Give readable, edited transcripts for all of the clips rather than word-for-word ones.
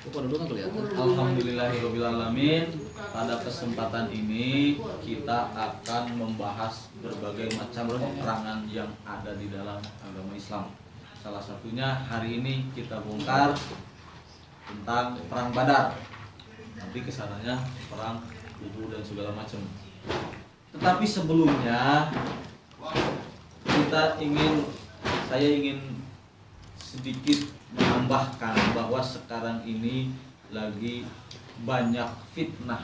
Alhamdulillahirobbilalamin. Pada kesempatan ini kita akan membahas berbagai macam peperangan yang ada di dalam agama Islam. Salah satunya hari ini kita bongkar tentang perang Badar. Nanti kesananya perang Uhud dan segala macam. Tetapi sebelumnya saya ingin sedikit menambahkan bahwa sekarang ini lagi banyak fitnah.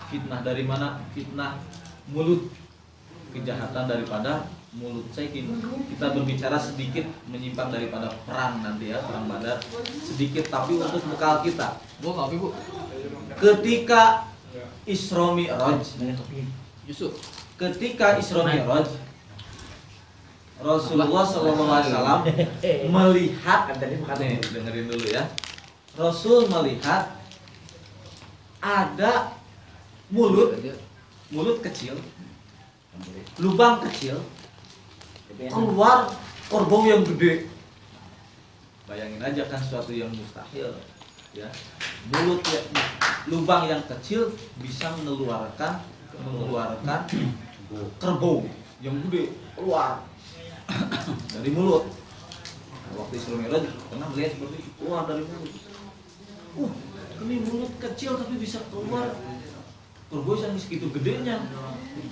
Fitnah dari mana? Fitnah mulut. Kejahatan daripada mulut. Saya ingin kita berbicara sedikit menyimpang daripada perang nanti ya, perang Badar. Sedikit tapi untuk bekal kita. Bu, maaf Ibu. Ketika Isra Mi'raj, Rasulullah SAW melihat, nih dengerin dulu ya. Rasul melihat ada mulut kecil, lubang kecil, keluar kerbau yang gede. Bayangin aja kan suatu yang mustahil, ya. Mulut ya, lubang yang kecil bisa mengeluarkan kerbau yang gede keluar dari mulut. Waktu Isra Mi'raj pernah melihat seperti itu, keluar dari mulut. Ini mulut kecil tapi bisa keluar kerbau yang segitu gedenya.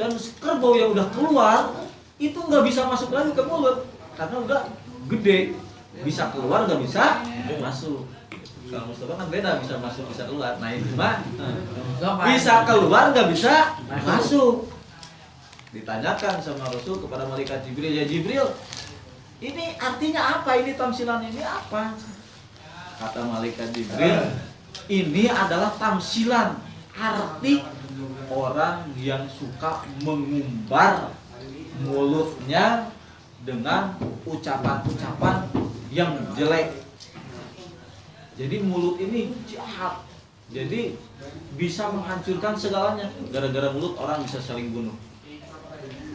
Dan kerbau yang udah keluar itu nggak bisa masuk lagi ke mulut karena udah gede. Bisa keluar nggak bisa masuk. Kalau Mustafa kan beda, bisa masuk bisa keluar. Nah itu mah bisa keluar nggak bisa masuk. Ditanyakan sama Rasul kepada malaikat Jibril, ya Jibril, ini artinya apa? Ini tamsilan ini apa? Kata malaikat Jibril, ini adalah tamsilan, arti orang yang suka mengumbar mulutnya dengan ucapan-ucapan yang jelek. Jadi mulut ini jahat. Jadi bisa menghancurkan segalanya. Gara-gara mulut orang bisa saling bunuh.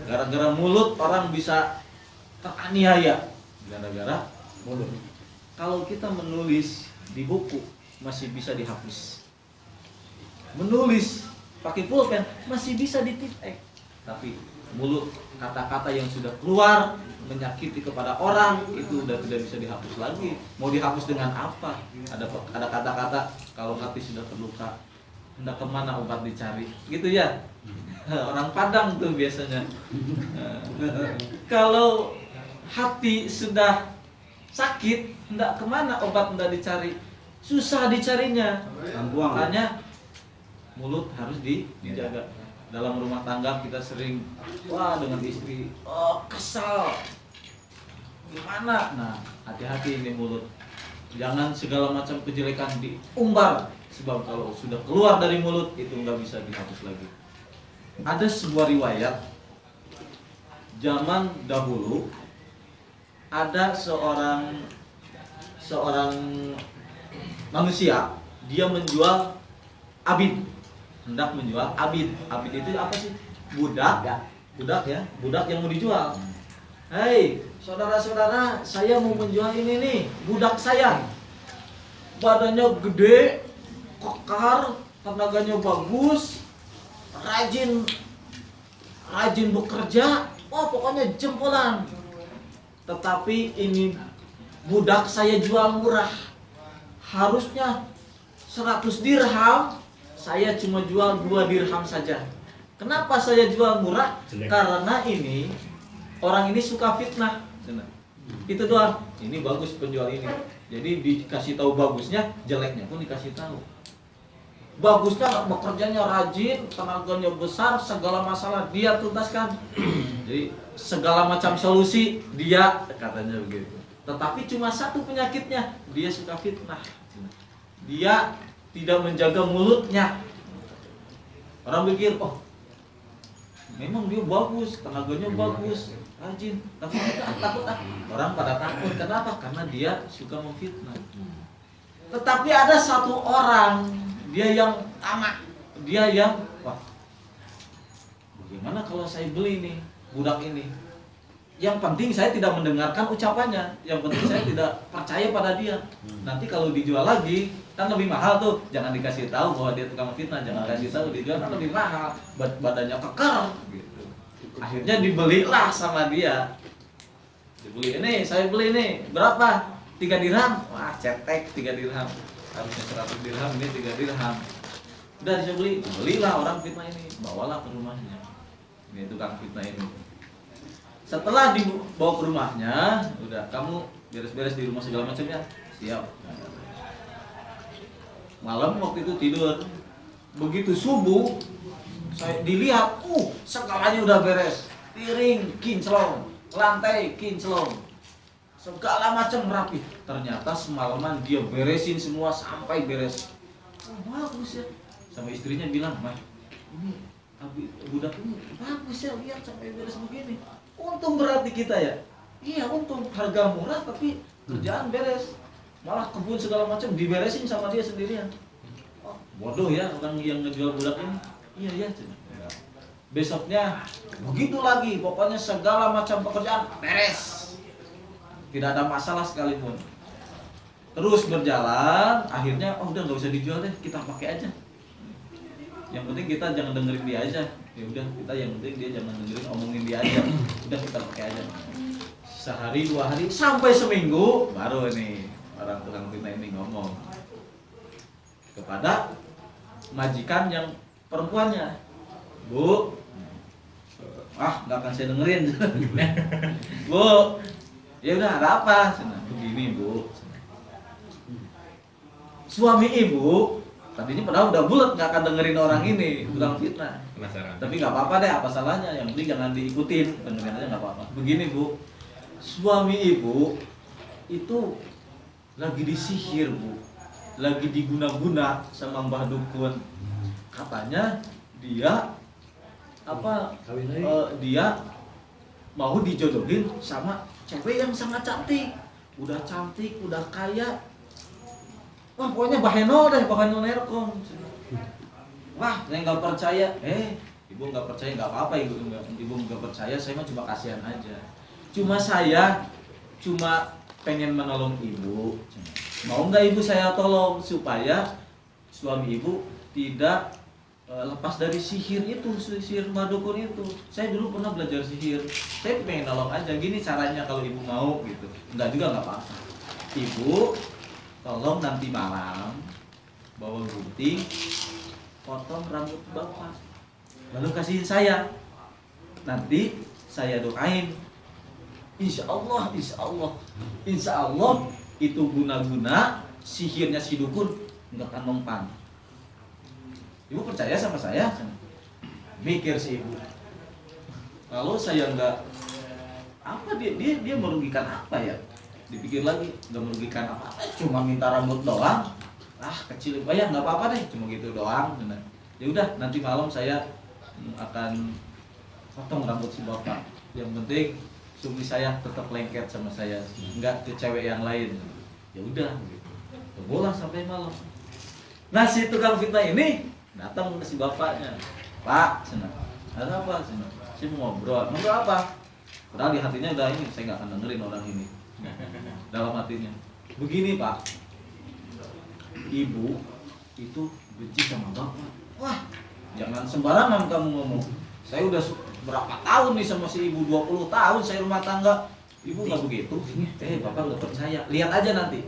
Gara-gara mulut orang bisa teraniaya. Gara-gara mulut. Kalau kita menulis di buku masih bisa dihapus. Menulis pakai pulpen masih bisa ditipek. Tapi mulut, kata-kata yang sudah keluar menyakiti kepada orang itu udah tidak bisa dihapus lagi. Mau dihapus dengan apa? Ada kata-kata, kalau hati sudah terluka hendak kemana obat dicari, gitu ya. Orang Padang tuh biasanya. Kalau hati sudah sakit hendak kemana obat hendak dicari, susah dicarinya. Makanya mulut harus dijaga. Dalam rumah tangga kita sering dengan istri, kesal, gimana? Nah, hati-hati ini mulut. Jangan segala macam kejelekan diumbar, sebab kalau sudah keluar dari mulut itu nggak bisa dihapus lagi. Ada sebuah riwayat zaman dahulu, ada seorang manusia, dia menjual abid. Hendak menjual abid. Abid itu apa sih? Budak ya, budak yang mau dijual. Hei, saudara-saudara, saya mau menjual ini nih, budak saya. Badannya gede, kekar, tenaganya bagus, rajin bekerja, pokoknya jempolan. Tetapi ini budak saya jual murah. Harusnya 100 dirham, saya cuma jual 2 dirham saja. Kenapa saya jual murah? Karena ini orang ini suka fitnah. Itu doang. Ini bagus penjual ini. Jadi dikasih tahu bagusnya, jeleknya pun dikasih tahu. Bagusnya bekerjanya rajin, tenaganya besar, segala masalah dia tuntaskan. Jadi segala macam solusi dia, katanya begitu. Tetapi cuma satu penyakitnya, dia suka fitnah. Dia tidak menjaga mulutnya. Orang pikir, memang dia bagus, tenaganya bagus, rajin, tapi kita takut. Orang pada takut, kenapa? Karena dia suka memfitnah. Tetapi ada satu orang, dia yang tamak, dia yang, bagaimana kalau saya beli nih budak ini? Yang penting saya tidak mendengarkan ucapannya, yang penting saya tidak percaya pada dia. Nanti kalau dijual lagi kan lebih mahal tuh, jangan dikasih tahu bahwa dia tukang fitnah, jangan kasih tahu dijual kan lebih mahal, badannya kekar gitu. Akhirnya dibelilah sama dia. Dibeli ini, saya beli ini berapa? 3 dirham. Wah, cetek 3 dirham. Harusnya 100 dirham, ini 3 dirham. Udah saya belilah orang fitnah ini, bawalah ke rumahnya. Ini tukang fitnah ini. Setelah dibawa ke rumahnya, udah kamu beres-beres di rumah segala macamnya, siap. Malam waktu itu tidur, begitu subuh, saya dilihat, segalanya udah beres, piring kinclong, lantai kinclong, segala macam rapi. Ternyata semalaman dia beresin semua sampai beres. Bagus ya. Sama istrinya bilang, "Mah, ini budak ini bagus ya, lihat sampai beres begini. Untung berarti kita ya." Iya, untung, harga murah tapi kerjaan beres. Malah kebun segala macam diberesin sama dia sendirian. Oh, bodoh ya orang yang ngejual budak ini. Iya ya. Besoknya begitu lagi, pokoknya segala macam pekerjaan beres. Tidak ada masalah sekalipun. Terus berjalan, akhirnya udah nggak usah dijual deh, kita pakai aja. Yang penting kita jangan dengerin dia aja. Ya udah, kita yang penting dia jangan dengerin, omongin dia aja. Udah kita pakai aja. Sehari 2 hari sampai seminggu baru ini orang tukang fitnah ini ngomong kepada majikan yang perempuannya, "Bu, nggak akan saya dengerin." "Bu, ya udah ada apa?" "Begini Bu, suami ibu tadinya padahal udah bulat nggak akan dengerin orang ini tukang fitnah. Tapi nggak apa-apa deh, apa salahnya, yang penting jangan diikutin, dengerin aja nggak apa-apa. Begini Bu, suami ibu itu lagi disihir Bu, lagi diguna-guna sama Mbah Dukun. Katanya dia dia mau dijodohin sama cewek yang sangat cantik, udah kaya. Wah, pokoknya baheno deh, baheno nerkom." Wah, saya nggak percaya. Ibu nggak percaya nggak apa-apa, ibu nggak percaya, saya mah cuma kasihan aja. Saya cuma pengen menolong ibu. Mau nggak ibu saya tolong supaya suami ibu tidak lepas dari sihir itu, sihir madukun itu. Saya dulu pernah belajar sihir. Saya pengen nolong aja. Gini caranya kalau ibu mau gitu. Enggak juga nggak apa-apa. Ibu, tolong nanti malam bawa gunting, potong rambut bapak, lalu kasihin saya. Nanti saya doain. Insya Allah itu guna-guna sihirnya si dukun nggak akan mempan. Ibu percaya sama saya? Mikir si ibu. Kalau saya nggak, dia merugikan apa ya? Dipikir lagi, nggak merugikan apa-apa, cuma minta rambut doang. Kecil, ya nggak apa-apa deh, cuma gitu doang. Ya udah, nanti malam saya akan potong rambut si bapak. Yang penting suami saya tetap lengket sama saya, nggak ke cewek yang lain. Ya udah, gitu. Bola sampai malam. Nah, si tukang fitnah ini datang ke si bapaknya. "Pak, senang. Ada apa senang? Saya mau ngobrol apa?" Padahal di hatinya udah ini, saya nggak akan dengerin orang ini. Dalam hatinya, "Begini Pak, ibu itu benci sama bapak." "Wah, jangan sembarangan kamu ngomong. Saya udah berapa tahun nih sama si ibu, 20 tahun saya rumah tangga. Ibu nggak begitu." Bapak nggak percaya. Lihat aja nanti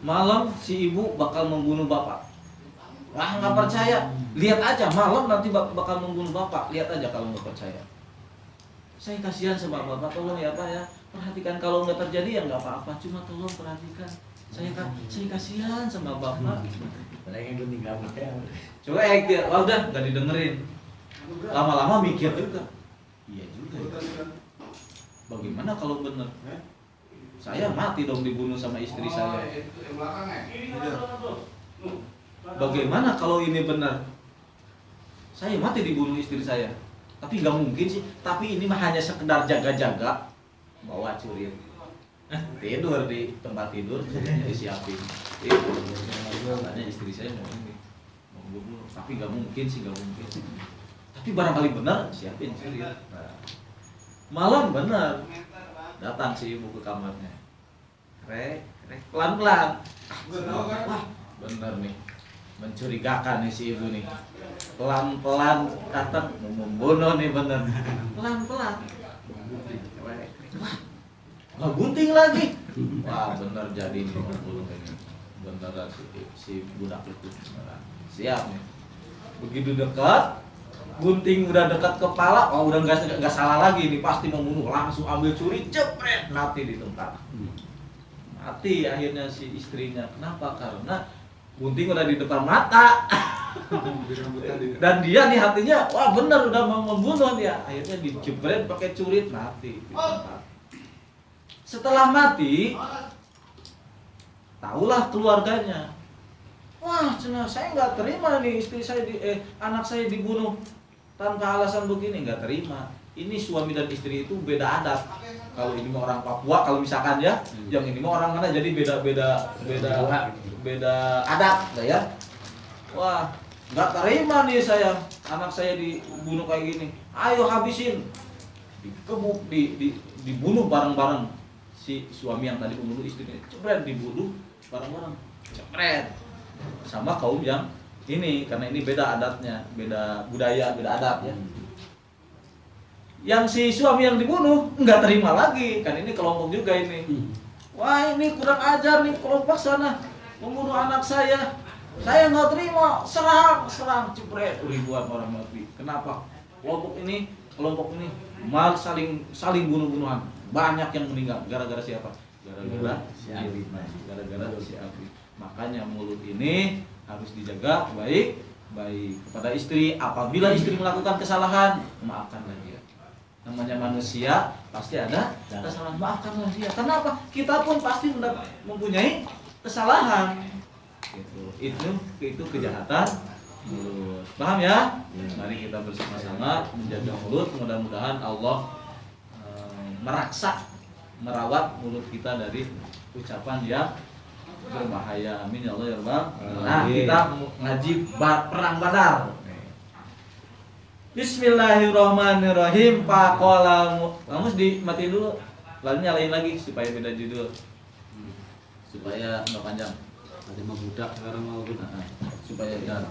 malam si ibu bakal membunuh bapak." "Wah, nggak percaya. Lihat aja malam nanti bakal membunuh bapak. Lihat aja kalau nggak percaya. Saya kasihan sama bapak, tolong ya Pak ya. Perhatikan, kalau nggak terjadi ya nggak apa-apa, cuma tolong perhatikan. Saya kasihan sama bapak." Coba dia, udah nggak didengerin. Lama-lama mikir juga. Iya juga ya. Bagaimana kalau bener? Saya mati dong dibunuh sama istri saya. Bagaimana kalau ini benar? Saya mati dibunuh istri saya. Tapi nggak mungkin sih. Tapi ini mah hanya sekedar jaga-jaga. Bawa curir, tidur di tempat tidur, disiapin. Katanya istri saya mau bunuh. Tapi nggak mungkin sih, nggak mungkin. Tapi barangkali benar, siapin curir. Malam benar. Datang si ibu ke kamarnya. Rek, pelan-pelan. Wah, bener nih. Mencurigakan nih si ibu nih. Pelan-pelan datang mau membunuh nih bener. Pelan-pelan. Wah, gunting lagi. Wah, bener jadi nih membunuh ini. Beneran si budak itu beneran. Siap nih. Begitu dekat, gunting udah dekat kepala, oh udah nggak salah lagi nih, pasti membunuh. Langsung ambil curi, cepet, mati di tempat. Mati akhirnya si istrinya. Kenapa? Karena gunting udah di depan mata. Dan dia di hatinya, wah bener udah mau membunuh dia. Akhirnya dijebret pakai curit, mati di tempat. Setelah mati, tahulah keluarganya. Wah, cenah saya nggak terima nih istri saya anak saya dibunuh tanpa alasan begini, nggak terima. Ini suami dan istri itu beda adat. Kalau ini mau orang Papua, kalau misalkan ya, yang ini mau orang mana, jadi beda adat, ya. Wah, nggak terima nih saya, anak saya dibunuh kayak gini. Ayo habisin, dikebuk, dibunuh bareng-bareng si suami yang tadi membunuh istrinya. Cepret dibunuh bareng-bareng, cepret. Sama kaum yang ini, karena ini beda adatnya, beda budaya, beda adat ya. Yang si suami yang dibunuh nggak terima lagi, kan ini kelompok juga ini. Wah, ini kurang ajar nih kelompok sana membunuh anak saya nggak terima, serang, cepret, ribuan orang mati. Kenapa? Kelompok ini mal saling bunuh-bunuhan, banyak yang meninggal. Gara-gara siapa? Gara-gara si Afif. Gara-gara si Afif. Makanya mulut ini harus dijaga baik-baik kepada istri. Apabila istri melakukan kesalahan, maafkanlah dia. Namanya manusia pasti ada kesalahan, maafkanlah dia. Kenapa? Kita pun pasti mempunyai kesalahan. Itu kejahatan mulut. Paham ya? Mari kita bersama-sama menjaga mulut. Mudah-mudahan Allah merawat mulut kita dari ucapan yang berbahaya. Amin ya Allah ya Rabbal. Nah, kita ngaji perang Badar. Bismillahirrahmanirrahim. Faqala, kamu dimatiin dulu, lalu nyalain lagi supaya beda judul, supaya nggak panjang. Ada mau budak sekarang mau budak, supaya jangan.